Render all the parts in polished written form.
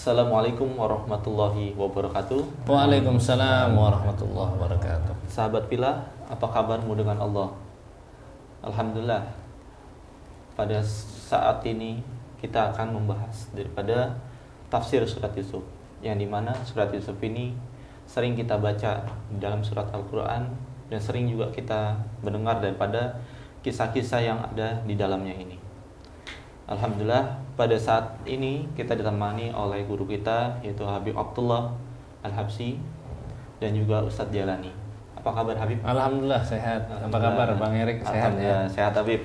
Assalamualaikum warahmatullahi wabarakatuh. Waalaikumsalam warahmatullahi wabarakatuh. Sahabat Pilah, apa kabarmu dengan Allah? Alhamdulillah. Pada saat ini kita akan membahas daripada tafsir surat Yusuf, yang dimana surat Yusuf ini sering kita baca di dalam surat Al-Quran dan sering juga kita mendengar daripada kisah-kisah yang ada di dalamnya ini. Alhamdulillah, pada saat ini kita ditemani oleh guru kita, yaitu Habib Abdullah Al-Habsyi dan juga Ustadz Jalani. Apa kabar Habib? Alhamdulillah sehat. Apa kabar Bang Erik? Sehat ya? Sehat Habib.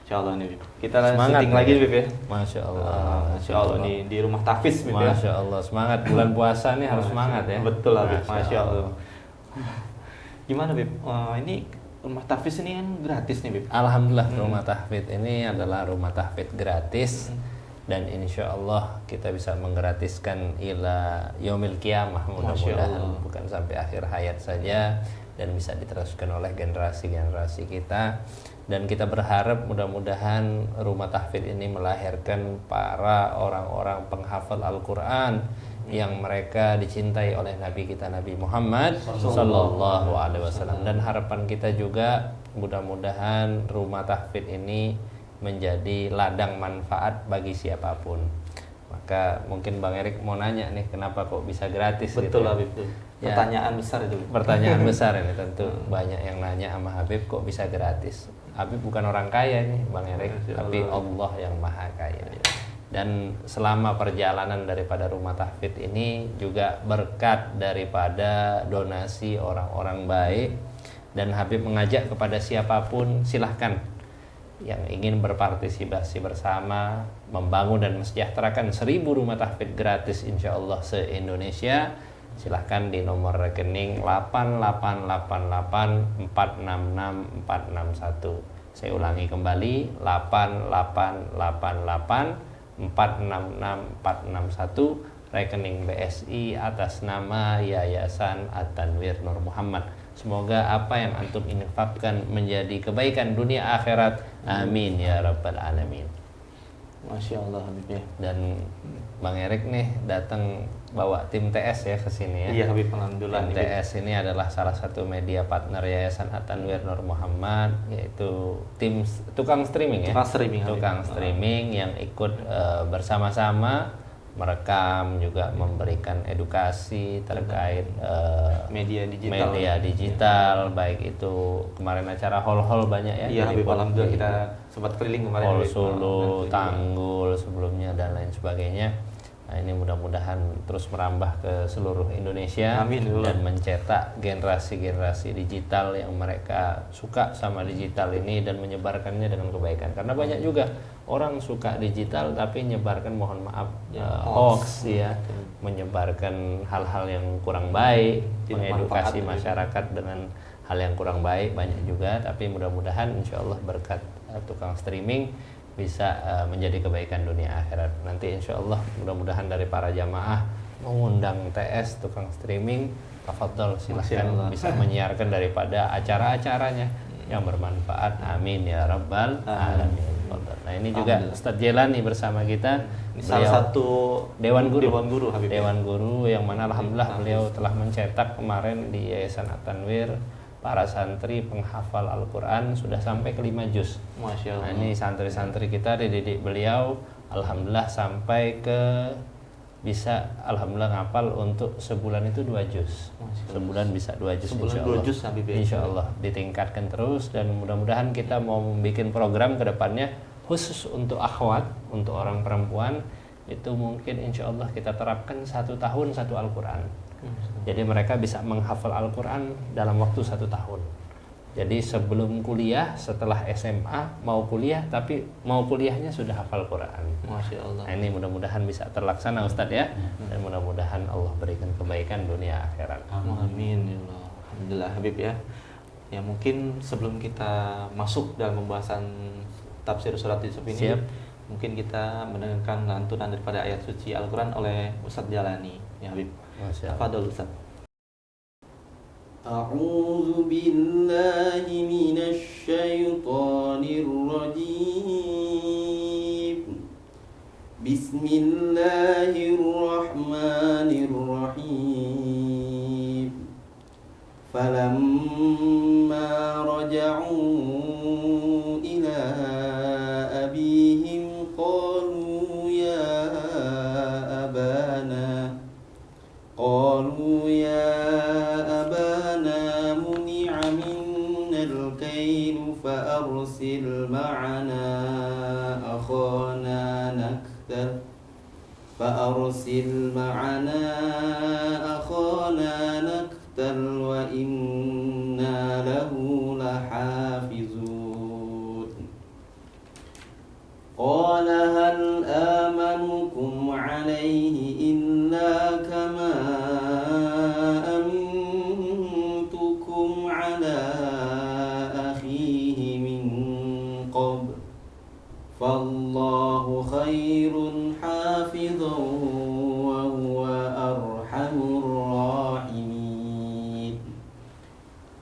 Insyaallah nih Habib. Kita Semangat, syuting lagi Habib ya. Masya Allah. Masya Allah nih di rumah Tafiz Habib ya. Masya Allah, semangat bulan puasa nih harus semangat ya. Betul Habib. Masya Allah. Gimana Habib? Ini rumah tahfiz ini kan gratis nih Bib. Alhamdulillah rumah tahfidz ini adalah rumah tahfidz gratis dan insya Allah kita bisa menggratiskan ila yaumil qiyamah, mudah-mudahan bukan sampai akhir hayat saja dan bisa diteruskan oleh generasi-generasi kita. Dan kita berharap mudah-mudahan rumah tahfidz ini melahirkan para orang-orang penghafal Al-Quran yang mereka dicintai oleh Nabi kita Nabi Muhammad Sallallahu Alaihi Wasallam. Dan harapan kita juga mudah-mudahan rumah tahfidz ini menjadi ladang manfaat bagi siapapun. Maka mungkin Bang Erik mau nanya nih, kenapa kok bisa gratis? Betul gitu ya? Habib tuh. Pertanyaan besar itu. Pertanyaan besar ini tentu banyak yang nanya sama Habib kok bisa gratis. Habib bukan orang kaya nih Bang Erik, tapi Allah yang maha kaya. Dan selama perjalanan daripada rumah tahfidz ini juga berkat daripada donasi orang-orang baik. Dan Habib mengajak kepada siapapun, silahkan yang ingin berpartisipasi bersama membangun dan mensejahterakan 1000 rumah tahfidz gratis insya Allah se-Indonesia. Silahkan di nomor rekening 888466461. Saya ulangi kembali, 88888 466461, rekening BSI atas nama Yayasan At-Tanwir Nur Muhammad. Semoga apa yang antum infakkan menjadi kebaikan dunia akhirat. Amin ya rabbal alamin. Masya Allah Habib ya. Dan Bang Erik nih datang bawa tim TS ya ke sini ya. Iya Habib, alhamdulillah. Tim TS ini adalah salah satu media partner Yayasan At-Tanwir Nur Muhammad, yaitu tim tukang streaming ya. Tukang streaming yang ikut bersama-sama merekam, juga memberikan edukasi terkait media digital, baik itu kemarin acara hall banyak ya. Iya Habib, alhamdulillah kita sempat keliling kemarin. Hall Solo, Tanggul sebelumnya dan lain sebagainya. Nah, ini mudah-mudahan terus merambah ke seluruh Indonesia. Amin. Dan mencetak generasi-generasi digital yang mereka suka sama digital ini dan menyebarkannya dengan kebaikan. Karena banyak juga orang suka digital tapi menyebarkan, mohon maaf, hoax ya, menyebarkan hal-hal yang kurang baik, mengedukasi masyarakat dengan hal yang kurang baik banyak juga. Tapi mudah-mudahan insya Allah berkat tukang streaming bisa menjadi kebaikan dunia akhirat. Nanti insya Allah mudah-mudahan dari para jamaah mengundang TS tukang streaming, tafadhol silahkan bisa menyiarkan daripada acara-acaranya yang bermanfaat. Amin ya rabbal alamin. Nah ini juga Ustadz Jelani bersama kita, salah satu Dewan Guru Habib. Dewan Guru yang mana alhamdulillah beliau telah mencetak kemarin di Yayasan At-Tanwir para santri penghafal Al-Quran sudah sampai ke 5 juz. Masya Allah. Nah ini santri-santri kita dididik beliau, alhamdulillah sampai ke bisa alhamdulillah ngapal untuk sebulan itu 2 juz. Sebulan bisa 2 juz sebulan 2 juz insya Allah ditingkatkan terus. Dan mudah-mudahan kita mau membuat program ke depannya khusus untuk akhwat, untuk orang perempuan. Itu mungkin insya Allah kita terapkan 1 tahun 1 Al-Quran. Jadi mereka bisa menghafal Al-Quran dalam waktu 1 tahun. Jadi sebelum kuliah, setelah SMA mau kuliah, tapi mau kuliahnya sudah hafal Quran. Masya Allah. Nah, ini mudah-mudahan bisa terlaksana Ustadz ya. Dan mudah-mudahan Allah berikan kebaikan dunia akhirat. Amin ya Allah. Alhamdulillah Habib ya. Ya mungkin sebelum kita masuk dalam pembahasan tafsir surat Yusuf ini, mungkin kita mendengarkan lantunan daripada ayat suci Al-Quran oleh Ustadz Jalani ya Habib. Tafadhol Ustaz. A'udzu billahi minasy syaithanir rajim. بسم الله الرحمن الرحيم فلما رجعوا إلى أبيهم قالوا يا أبانا منع منا الكيل فأرسل معنا أخانا نكتل وإنا له لحافظون قال هل آمنكم عليه إلا كما أمنتكم على أخيه من قبل فالله خير حافظا وهو أرحم الراحمين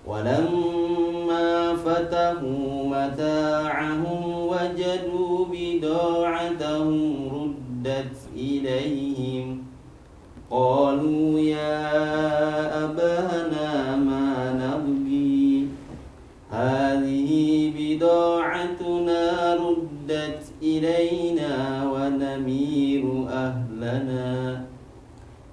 ولما فتحوا متاعهم وجدوا بضاعتهم ردت إليهم قالوا يا أبانا ما نبغي هذه بضاعتنا ردت إلينا ونمير أهلنا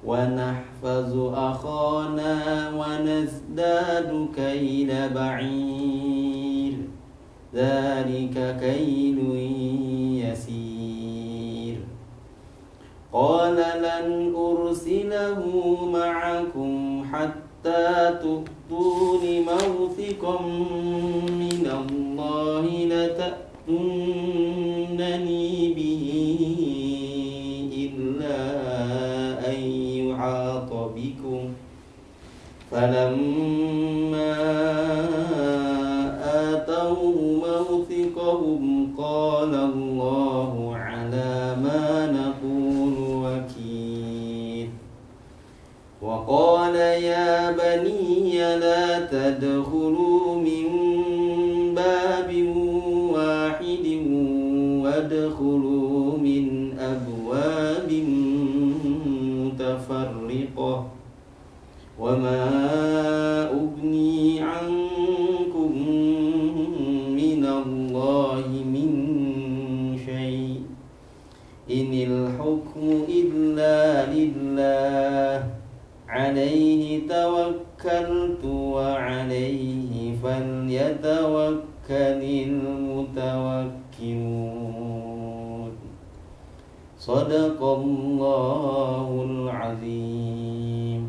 ونحفظ أخانا ونزداد كيل بعير ذلك كيل يسير قال لن أرسله معكم حتى تؤتون موثقا من الله لتأتونني به إلا أن يحاط بكم فلما آتوه موثقهم قال الله على ما نقول وكيل وقال يا بني لا تدخلوا من باب واحد وادخلوا من أبواب متفرقة وما أغني عنكم من الله من شيء إن الحكم إلا لله عليه توكلت وعليه فليتوكل المتوكلون صدق الله العظيم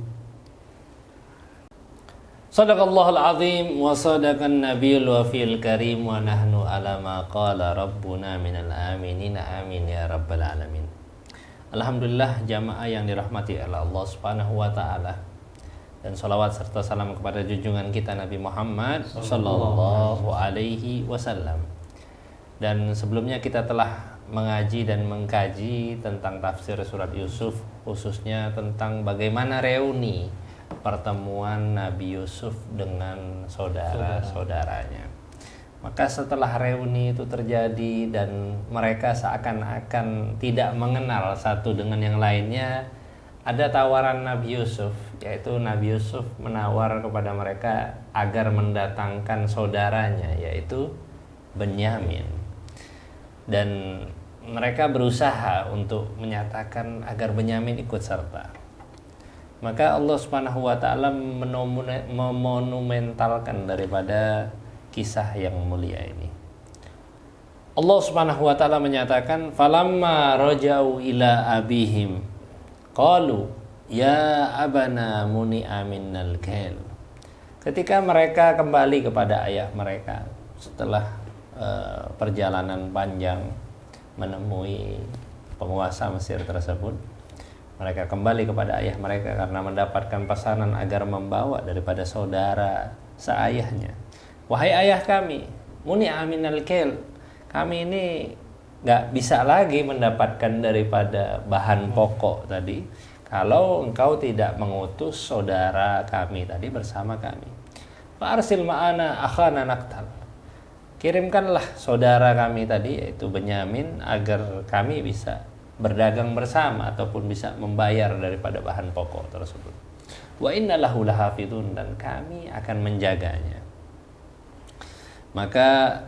Sadaqallahul azim wa sadaqan nabiyul wafil karim wa nahnu ala ma qala rabbuna minal aminina amin ya rabbal alamin. Alhamdulillah jamaah yang dirahmati oleh Allah Subhanahu wa taala. Dan salawat serta salam kepada junjungan kita Nabi Muhammad sallallahu alaihi wasallam. Dan sebelumnya kita telah mengaji dan mengkaji tentang tafsir surat Yusuf, khususnya tentang bagaimana reuni pertemuan Nabi Yusuf dengan saudara-saudaranya. Maka setelah reuni itu terjadi dan mereka seakan-akan tidak mengenal satu dengan yang lainnya, ada tawaran Nabi Yusuf, yaitu Nabi Yusuf menawar kepada mereka agar mendatangkan saudaranya, yaitu Benyamin. Dan mereka berusaha untuk menyatakan agar Benyamin ikut serta. Maka Allah Subhanahu wa taala memonumentalkan daripada kisah yang mulia ini. Allah Subhanahu wa taala menyatakan falamma rajau ila abihim qalu ya abana muni'a minnal kail. Ketika mereka kembali kepada ayah mereka setelah perjalanan panjang menemui penguasa Mesir tersebut, mereka kembali kepada ayah mereka karena mendapatkan pesanan agar membawa daripada saudara seayahnya. Wahai ayah kami, muni'a minal kail, kami ini gak bisa lagi mendapatkan daripada bahan pokok tadi kalau engkau tidak mengutus saudara kami tadi bersama kami. Fa'arsil ma'ana akhana naktal, kirimkanlah saudara kami tadi yaitu Benyamin agar kami bisa berdagang bersama ataupun bisa membayar daripada bahan pokok tersebut. Wa inna lahu lahafidun, dan kami akan menjaganya. Maka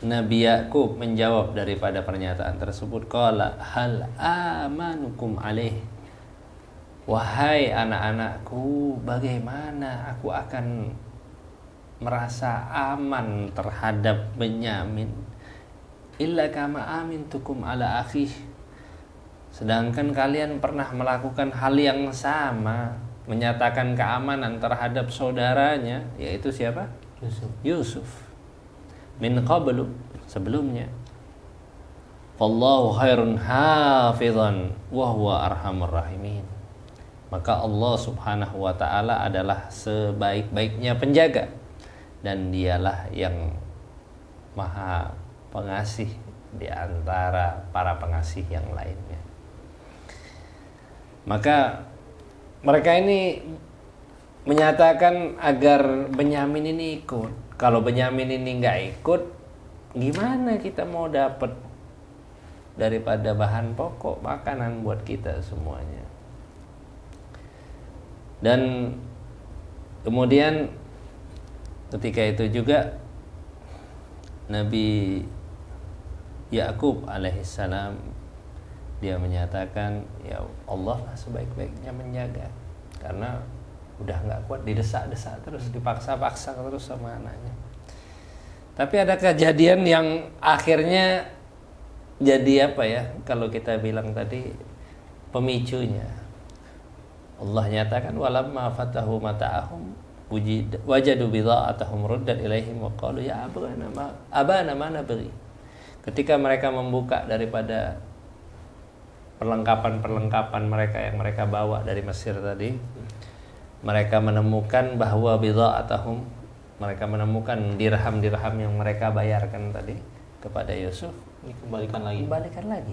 Nabi Yakub menjawab daripada pernyataan tersebut, qala hal amanukum alaih, wahai anak-anakku, bagaimana aku akan merasa aman terhadap Benyamin, illa kama amintukum ala akhih, sedangkan kalian pernah melakukan hal yang sama, menyatakan keamanan terhadap saudaranya, yaitu siapa? Yusuf. Min qablu, sebelumnya. Wallahu khairun hafizan wa huwa arhamur rahimin. Maka Allah Subhanahu wa taala adalah sebaik-baiknya penjaga, dan dialah yang maha pengasih di antara para pengasih yang lainnya. Maka mereka ini menyatakan agar Benyamin ini ikut. Kalau Benyamin ini nggak ikut, gimana kita mau dapat daripada bahan pokok makanan buat kita semuanya? Dan kemudian ketika itu juga Nabi Yakub alaihissalam, dia menyatakan, ya Allah lah sebaik-baiknya menjaga, karena udah nggak kuat, didesak-desak terus, dipaksa-paksa terus sama anaknya. Tapi ada kejadian yang akhirnya jadi apa ya, kalau kita bilang tadi pemicunya. Allah nyatakan, walamma fatahu mata'ahum wajadu bidha'atahum ruddat ilaihim wa qalu ya abana ma nabghi. Ketika mereka membuka daripada perlengkapan mereka yang mereka bawa dari Mesir tadi, mereka menemukan bahwa bidha'atahum, mereka menemukan dirham-dirham yang mereka bayarkan tadi kepada Yusuf, Kembalikan lagi.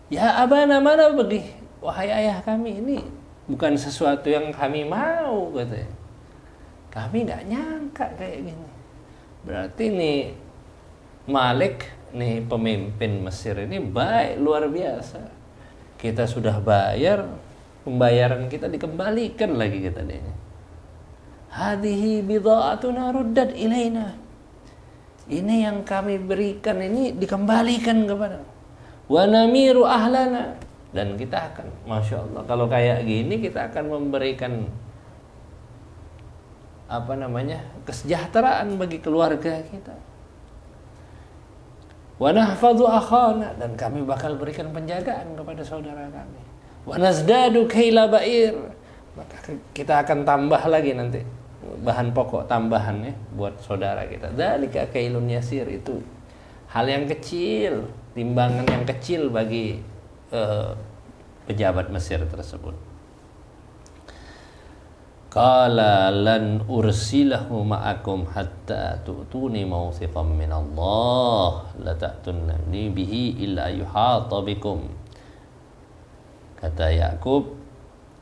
Ya abana mana bagi, wahai ayah kami, ini bukan sesuatu yang kami mau, katanya. Kami nggak nyangka kayak gini. Berarti nih Malik, nih pemimpin Mesir ini baik luar biasa. Kita sudah bayar, pembayaran kita dikembalikan lagi, kata dia. Hadhihi bidha'atuna ruddat ilaina. Ini yang kami berikan ini dikembalikan kepada. Wa namiru ahlana, dan kita akan, masya Allah, kalau kayak gini kita akan memberikan kesejahteraan bagi keluarga kita. Wa nahfadhu akhana, dan kami bakal berikan penjagaan kepada saudara kami. Wa nazdadu kaila ba'ir, maka kita akan tambah lagi nanti bahan pokok tambahan ya buat saudara kita. Dzalika kailun yasir, itu hal yang kecil, timbangan yang kecil bagi pejabat Mesir tersebut. Qala lan ursilahu ma'akum hatta tu'tuni mawthiqan min Allah la ta'tunni bihi illa yuhata bikum. Kata Yakub,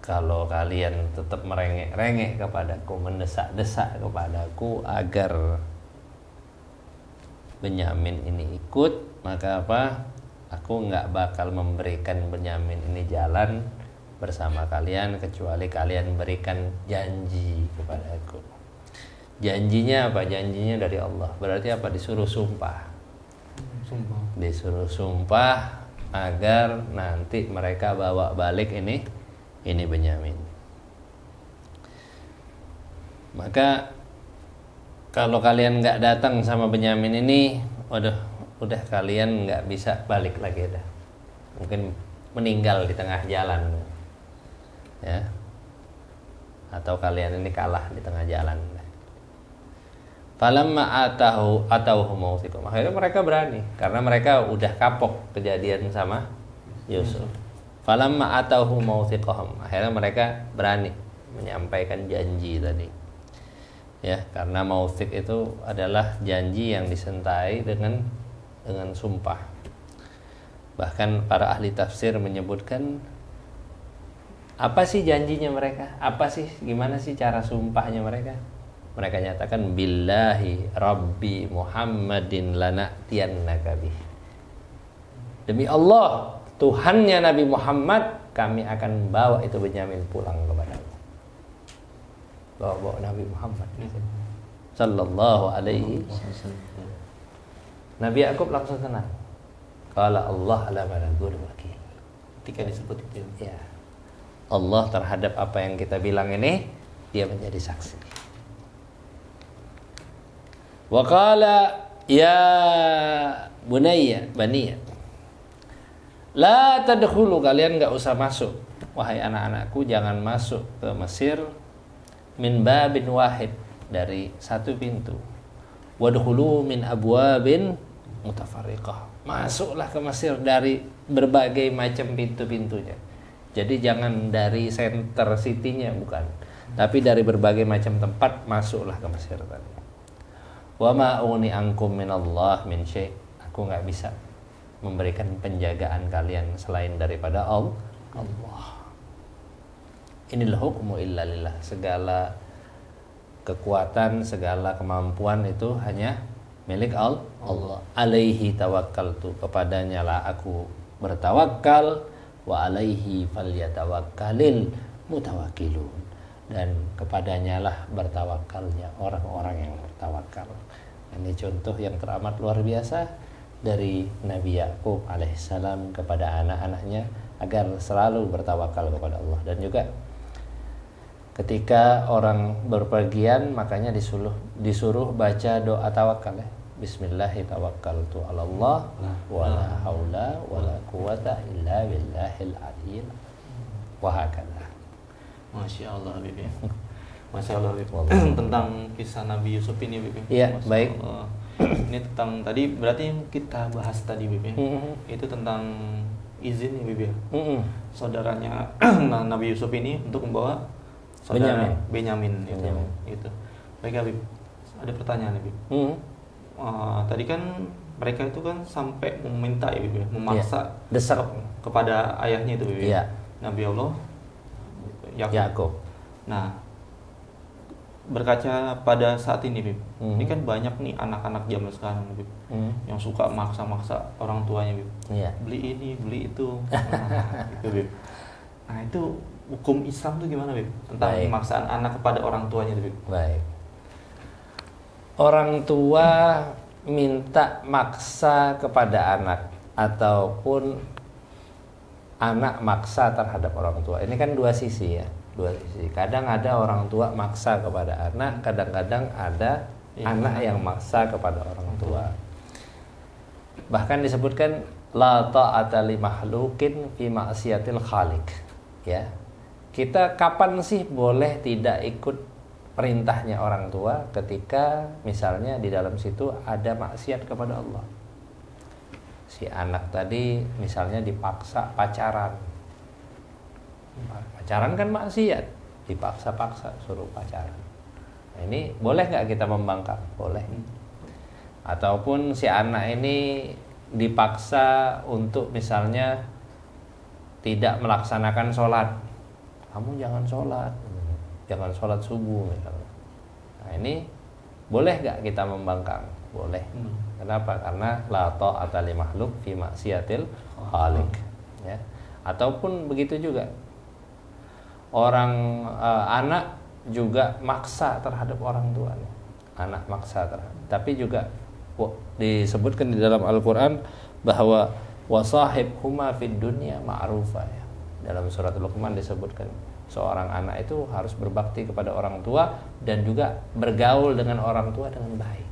kalau kalian tetap merengek-rengek kepadaku, mendesak-desak kepadaku agar Benyamin ini ikut, maka apa? Aku nggak bakal memberikan Benyamin ini jalan bersama kalian kecuali kalian berikan janji kepadaku. Janjinya apa? Janjinya dari Allah. Berarti apa? Disuruh sumpah. Disuruh sumpah agar nanti mereka bawa balik ini Benyamin. Maka kalau kalian nggak datang sama Benyamin ini, udah kalian nggak bisa balik lagi dah. Mungkin meninggal di tengah jalan, ya. Atau kalian ini kalah di tengah jalan. Falamma atauhu mawthiqum. Akhirnya mereka berani karena mereka udah kapok kejadian sama Yusuf. Falamma atauhu mawthiqahum. Akhirnya mereka berani menyampaikan janji tadi. Ya, karena mawthiq itu adalah janji yang disertai dengan sumpah. Bahkan para ahli tafsir menyebutkan, apa sih janjinya mereka? Apa sih, gimana sih cara sumpahnya mereka? Mereka nyatakan, billahi rabbi Muhammadin lana'tiyannaka bih. Demi Allah, Tuhannya Nabi Muhammad, kami akan bawa itu Benyamin pulang kepadamu. Bawa Nabi Muhammad sallallahu alaihi wasallam. Nabi Yakub langsung tenang. Qala Allah ala ma naqulu wakil. Ketika disebut itu. Ya. Allah terhadap apa yang kita bilang ini, dia menjadi saksi. Wa qala ya bunayya, baniya, la tadkhulu, kalian enggak usah masuk, wahai anak-anakku, jangan masuk ke Mesir min babin wahid, dari satu pintu. Wadkhulu min abwabin mutafarriqah, masuklah ke Mesir dari berbagai macam pintu-pintunya. Jadi jangan dari center city-nya, bukan, tapi dari berbagai macam tempat masuklah ke Mesir tadi. Wa ma uni ankum minallah min syai', aku nggak bisa memberikan penjagaan kalian selain daripada Allah. Inil hukmu illa lillah, segala kekuatan, segala kemampuan itu hanya milik Allah. Alaihi tawakkaltu, kepadanya lah aku bertawakal, wa alaihi falyatawakkalil mutawakkilun, dan kepadanya lah bertawakalnya orang-orang yang bertawakal. Ini contoh yang teramat luar biasa dari Nabi Yakub alaihissalam kepada anak-anaknya agar selalu bertawakal kepada Allah. Dan juga ketika orang berpergian, makanya disuruh baca doa tawakal ya. Bismillahirrahmanirrahim. Allah wala haula wala quwata illa billahil aliyyil wa hakadha. Masya Allah Habib ya. Masya Allah Habib. Tentang kisah Nabi Yusuf ini Habib. Iya, baik. Ini tentang tadi berarti yang kita bahas tadi Habib ya. Itu tentang izin ya Habib ya. Saudaranya Nabi Yusuf ini untuk membawa saudara Benyamin itu. Baik Habib. Ada pertanyaan Habib. Tadi kan mereka itu kan sampai meminta ya Habib ya, memaksa desak kepada ayahnya itu Habib. Iya. Nabi Allah Yakub. Nah, berkaca pada saat ini, Bib. Ini kan banyak nih anak-anak zaman sekarang, Bib, yang suka maksa-maksa orang tuanya, Bib. Iya. Beli ini, beli itu. Nah, itu, Bib. Nah, itu hukum Islam tuh gimana, Bib? Tentang pemaksaan anak kepada orang tuanya, Bib. Baik. Orang tua minta maksa kepada anak ataupun anak maksa terhadap orang tua. Ini kan dua sisi ya, dua sisi. Kadang ada orang tua maksa kepada anak, kadang-kadang ada anak yang maksa kepada orang tua. Bahkan disebutkan la ta'ata li makhluqin fi ma'siyatil khaliq. Ya. Kita kapan sih boleh tidak ikut perintahnya orang tua ketika misalnya di dalam situ ada maksiat kepada Allah? Si anak tadi misalnya dipaksa pacaran kan maksiat, dipaksa-paksa suruh pacaran. Nah, ini boleh nggak kita membangkang? Boleh. Ataupun si anak ini dipaksa untuk misalnya tidak melaksanakan sholat, kamu jangan sholat subuh misalnya. Nah, ini boleh nggak kita membangkang? Boleh. Kenapa? Karena la ta'ata li makhluk fi maksiatil khaliq. Ya. Ataupun begitu juga orang anak juga maksa terhadap orang tuanya. Anak maksa terhadap. Tapi juga disebutkan di dalam Al-Qur'an bahwa wasahibhuma fid dunya ma'rufa ya. Dalam surat Luqman disebutkan seorang anak itu harus berbakti kepada orang tua dan juga bergaul dengan orang tua dengan baik.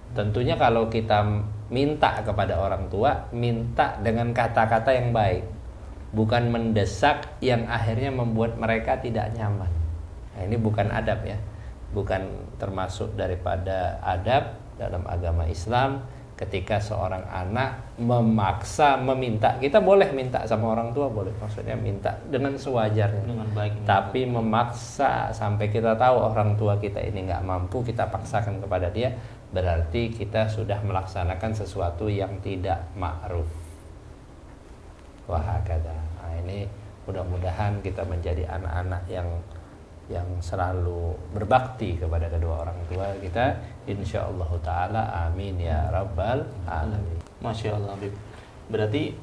Tentunya kalau kita minta kepada orang tua, minta dengan kata-kata yang baik, bukan mendesak yang akhirnya membuat mereka tidak nyaman. Nah, ini bukan adab ya, bukan termasuk daripada adab dalam agama Islam. Ketika seorang anak memaksa meminta, kita boleh minta sama orang tua, boleh, maksudnya minta dengan sewajarnya, dengan baik. Tapi memaksa sampai kita tahu orang tua kita ini nggak mampu, kita paksakan kepada dia, berarti kita sudah melaksanakan sesuatu yang tidak ma'ruf. Wahakada. Nah, ini mudah-mudahan kita menjadi anak-anak yang selalu berbakti kepada kedua orang tua kita, insyaallah taala, amin ya rabbal alamin. Masya Allah, Bib. Berarti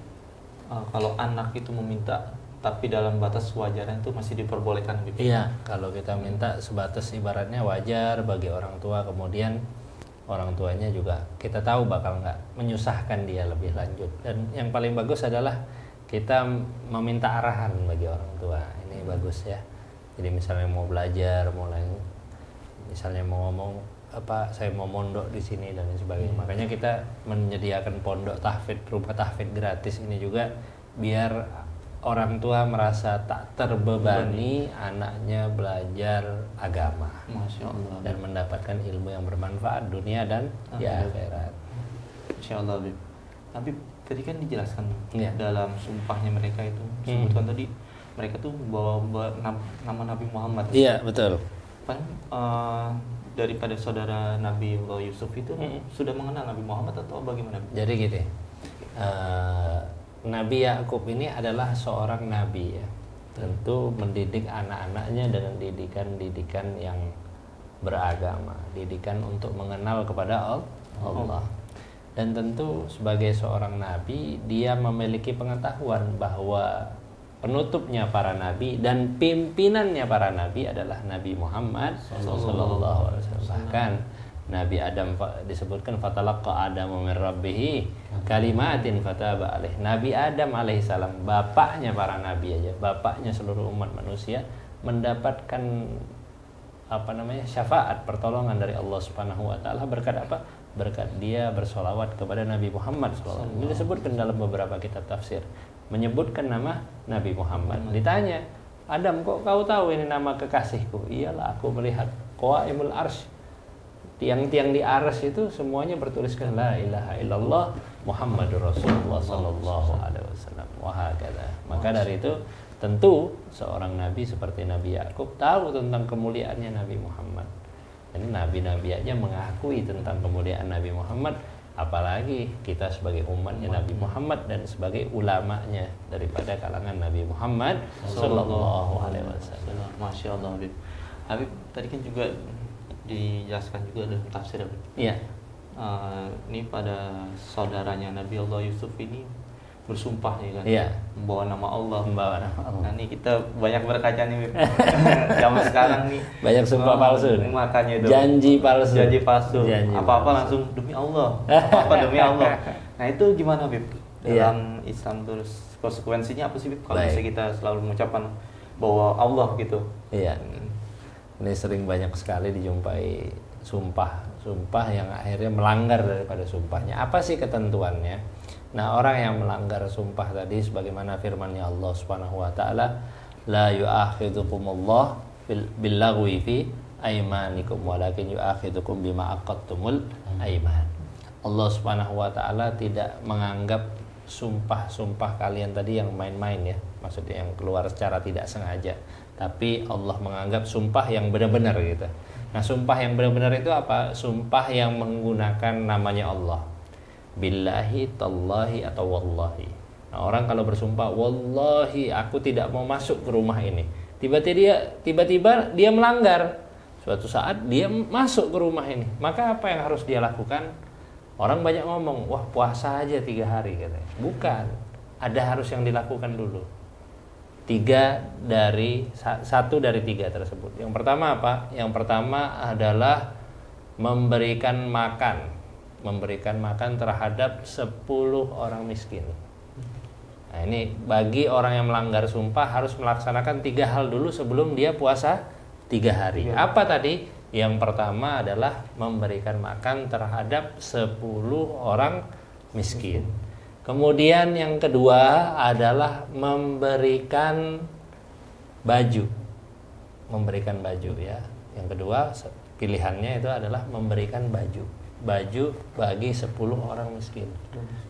kalau anak itu meminta tapi dalam batas wajarnya itu masih diperbolehkan Habib? Iya, kalau kita minta sebatas ibaratnya wajar bagi orang tua, kemudian orang tuanya juga kita tahu bakal nggak menyusahkan dia lebih lanjut. Dan yang paling bagus adalah kita meminta arahan bagi orang tua. Ini bagus ya. Jadi misalnya mau belajar, misalnya mau ngomong apa, saya mau mondok di sini dan lain sebagainya. Makanya kita menyediakan pondok tahfidz, rumah tahfidz gratis ini juga biar orang tua merasa tak terbebani anaknya belajar agama. Masya Allah. Dan mendapatkan ilmu yang bermanfaat dunia dan di akhirat. Masya Allah Habib. Habib, tadi kan dijelaskan Iya. dalam sumpahnya mereka itu, sebutkan tadi mereka tuh bawa nama Nabi Muhammad. Iya, betul. Kan daripada saudara Nabi Allah Yusuf itu sudah mengenal Nabi Muhammad atau bagaimana? Jadi gitu. Nabi Yakub ini adalah seorang nabi ya. Tentu mendidik anak-anaknya dengan didikan-didikan yang beragama, didikan untuk mengenal kepada Allah. Dan tentu sebagai seorang nabi dia memiliki pengetahuan bahwa penutupnya para nabi dan pimpinannya para nabi adalah Nabi Muhammad sallallahu alaihi wasallam. Bahkan Nabi Adam disebutkan fatalaqqa Adamu min rabbih kalimatin fataba alaih. Nabi Adam alaihissalam, bapaknya para nabi aja, bapaknya seluruh umat manusia, mendapatkan syafaat, pertolongan dari Allah Subhanahu wa taala berkat apa? Berkat dia bersolawat kepada Nabi Muhammad sallallahu alaihi wasallam. Ini disebutkan dalam beberapa kitab tafsir, menyebutkan nama Nabi Muhammad. Ditanya, Adam, kok kau tahu ini nama kekasihku? Iyalah, aku melihat qawaimul arsy, tiang-tiang di arsy itu semuanya bertuliskan la ilaha illallah Muhammadur Rasulullah sallallahu alaihi wasallam. Maka dari itu tentu seorang nabi seperti Nabi Yakub tahu tentang kemuliaannya Nabi Muhammad. Ini nabi-nabi aja mengakui tentang kemuliaan Nabi Muhammad, apalagi kita sebagai umatnya Nabi Muhammad dan sebagai ulamanya daripada kalangan Nabi Muhammad sallallahu alaihi wasallam. Masya Allah Habib. Habib tadi kan juga dijelaskan juga dalam tafsir Habib. Iya. Ini pada saudaranya Nabi Allah Yusuf ini bersumpah ya kan, Iya. membawa nama Allah. Allah. Nah ini kita banyak berkaca nih Habib. Zaman sekarang nih Banyak sumpah palsu nih. Makanya itu Janji palsu. Apa-apa langsung demi Allah. Apa demi Allah. Nah itu gimana Habib? Dalam Islam terus konsekuensinya apa sih Habib? Kalau bisa kita selalu mengucapkan bahwa Allah gitu. Iya. Ini sering banyak sekali dijumpai sumpah yang akhirnya melanggar daripada sumpahnya. Apa sih ketentuannya? Nah, orang yang melanggar sumpah tadi sebagaimana firman-Nya Allah Subhanahu wa taala, la yu'akhidhukumullah billaghwi fi aymanikum walakin yu'akhidhukum bima aqadtumul ayman. Allah Subhanahu wa taala tidak menganggap sumpah-sumpah kalian tadi yang main-main ya, maksudnya yang keluar secara tidak sengaja. Tapi Allah menganggap sumpah yang benar-benar gitu. Nah, sumpah yang benar-benar itu apa? Sumpah yang menggunakan namanya Allah. Billahi, tallahi, atau wallahi. Nah, orang kalau bersumpah, wallahi aku tidak mau masuk ke rumah ini. Tiba-tiba dia melanggar. Suatu saat dia masuk ke rumah ini. Maka apa yang harus dia lakukan? Orang banyak ngomong, wah puasa aja 3 hari katanya. Bukan. Ada harus yang dilakukan dulu. 1 dari 3 tersebut. Yang pertama apa? Yang pertama adalah memberikan makan terhadap 10 orang miskin. Nah, ini bagi orang yang melanggar sumpah harus melaksanakan 3 hal dulu sebelum dia puasa 3 hari. Apa tadi? Yang pertama adalah memberikan makan terhadap 10 orang miskin. Kemudian yang kedua adalah memberikan baju ya. Yang kedua pilihannya itu adalah memberikan baju bagi 10 orang miskin.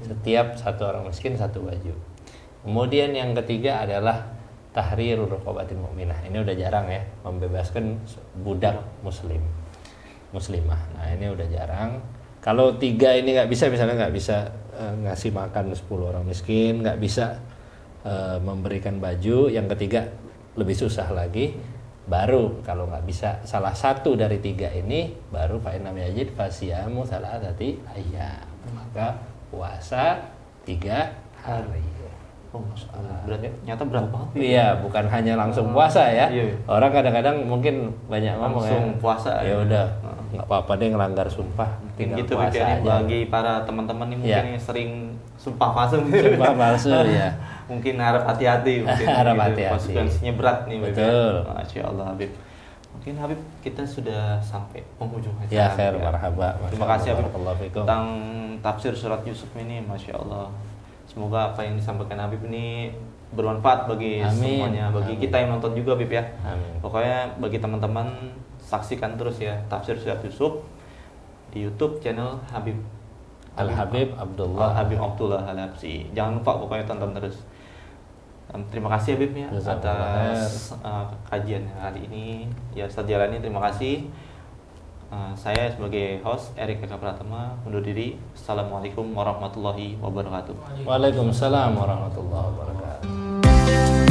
Setiap 1 orang miskin 1 baju. Kemudian yang ketiga adalah tahrirur raqabatin mu'minah. Ini udah jarang ya, membebaskan budak muslimah. Nah, ini udah jarang. Kalau 3 ini nggak bisa, misalnya nggak bisa ngasih makan 10 orang miskin, nggak bisa memberikan baju, yang ketiga lebih susah lagi. Baru kalau nggak bisa salah satu dari 3 ini, baru fa'in lam yajid fasiyamu salasati ayyam, maka puasa 3 hari. Oh, Masya Allah. Berarti nyata berat banget. Iya, bukan hanya langsung puasa ya. Iya. Orang kadang-kadang mungkin banyak ngomong Langsung ya. puasa. Ya udah, nggak apa-apa deh ngelanggar sumpah. Tinggal Gitu puasa Bib, ya, aja. bagi para teman-teman nih mungkin Iya. yang sering sumpah palsu. Sumpah palsu ya. Mungkin harap hati-hati mungkin. Harap gitu. hati-hati. Konsekuensinya berat nih Bib. Betul. Masya Allah Habib. Mungkin Habib kita sudah sampai penghujung acara. Ya, khair, Habib, marhaba. Terima kasih Habib Barakallahu fikum. tentang tafsir surat Yusuf ini, Masya Allah. Semoga apa yang disampaikan Habib ini bermanfaat bagi Amin. semuanya, bagi Amin. kita yang nonton juga Habib ya. Amin. Pokoknya bagi teman-teman saksikan terus ya tafsir surat Yusuf di YouTube channel Habib Al-Habib Abdullah. Habib Abdullah Al-Habsi. Jangan lupa pokoknya tonton terus. Terima kasih Habib ya Jazakallah atas kajian hari ini. Ya Ustaz Jalani terima kasih. Saya sebagai host Erik Eka Pratama undur diri. Assalamualaikum warahmatullahi wabarakatuh. Waalaikumsalam warahmatullahi wabarakatuh.